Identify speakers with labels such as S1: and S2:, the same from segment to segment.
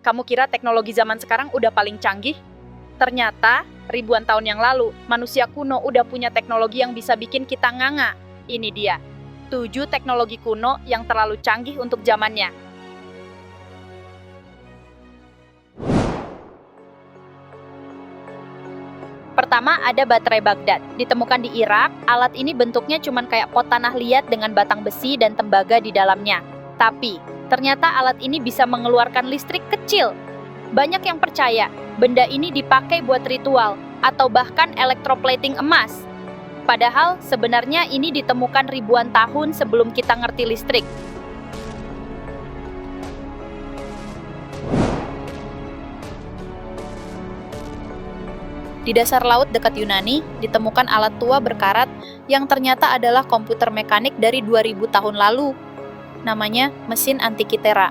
S1: Kamu kira teknologi zaman sekarang udah paling canggih? Ternyata, ribuan tahun yang lalu, manusia kuno udah punya teknologi yang bisa bikin kita nganga. Ini dia, 7 teknologi kuno yang terlalu canggih untuk zamannya. Pertama, ada baterai Baghdad. Ditemukan di Irak, alat ini bentuknya cuma kayak pot tanah liat dengan batang besi dan tembaga di dalamnya. Tapi, ternyata alat ini bisa mengeluarkan listrik kecil. Banyak yang percaya benda ini dipakai buat ritual atau bahkan electroplating emas. Padahal sebenarnya ini ditemukan ribuan tahun sebelum kita ngerti listrik. Di dasar laut dekat Yunani, ditemukan alat tua berkarat yang ternyata adalah komputer mekanik dari 2000 tahun lalu. Namanya mesin Antikythera.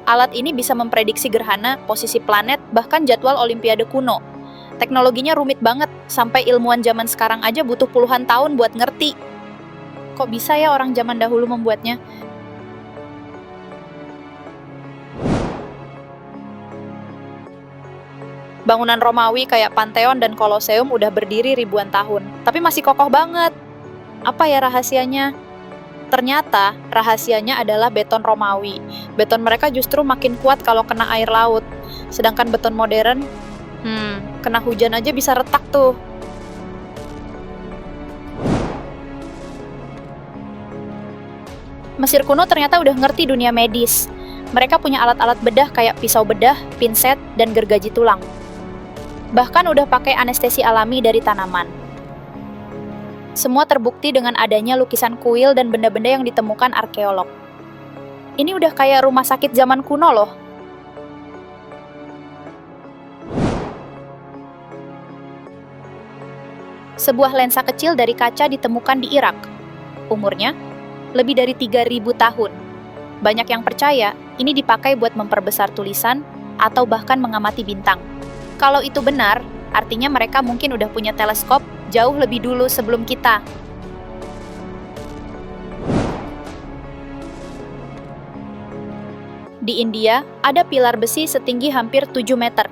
S1: Alat ini bisa memprediksi gerhana, posisi planet, bahkan jadwal Olimpiade kuno. Teknologinya rumit banget, sampai ilmuwan zaman sekarang aja butuh puluhan tahun buat ngerti. Kok bisa ya orang zaman dahulu membuatnya? Bangunan Romawi kayak Pantheon dan Colosseum udah berdiri ribuan tahun, tapi masih kokoh banget. Apa ya rahasianya? Ternyata, rahasianya adalah beton Romawi. Beton mereka justru makin kuat kalau kena air laut. Sedangkan beton modern, kena hujan aja bisa retak tuh. Mesir kuno ternyata udah ngerti dunia medis. Mereka punya alat-alat bedah kayak pisau bedah, pinset, dan gergaji tulang. Bahkan udah pakai anestesi alami dari tanaman. Semua terbukti dengan adanya lukisan kuil dan benda-benda yang ditemukan arkeolog. Ini udah kayak rumah sakit zaman kuno loh. Sebuah lensa kecil dari kaca ditemukan di Irak. Umurnya lebih dari 3000 tahun. Banyak yang percaya ini dipakai buat memperbesar tulisan atau bahkan mengamati bintang. Kalau itu benar, artinya mereka mungkin udah punya teleskop jauh lebih dulu sebelum kita. Di India, ada pilar besi setinggi hampir 7 meter.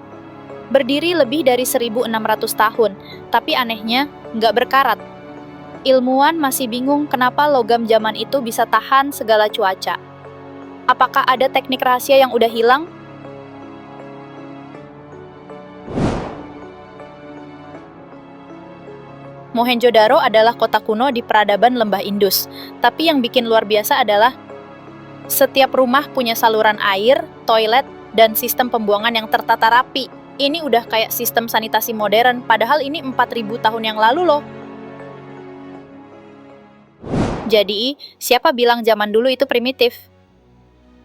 S1: Berdiri lebih dari 1600 tahun, tapi anehnya nggak berkarat. Ilmuwan masih bingung kenapa logam zaman itu bisa tahan segala cuaca. Apakah ada teknik rahasia yang udah hilang? Mohenjo-daro adalah kota kuno di peradaban lembah Indus. Tapi yang bikin luar biasa adalah setiap rumah punya saluran air, toilet, dan sistem pembuangan yang tertata rapi. Ini udah kayak sistem sanitasi modern, padahal ini 4000 tahun yang lalu loh. Jadi, siapa bilang zaman dulu itu primitif?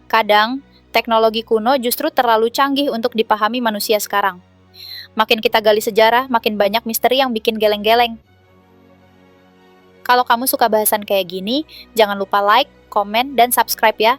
S1: Kadang, teknologi kuno justru terlalu canggih untuk dipahami manusia sekarang. Makin kita gali sejarah, makin banyak misteri yang bikin geleng-geleng. Kalau kamu suka bahasan kayak gini, jangan lupa like, komen, dan subscribe ya.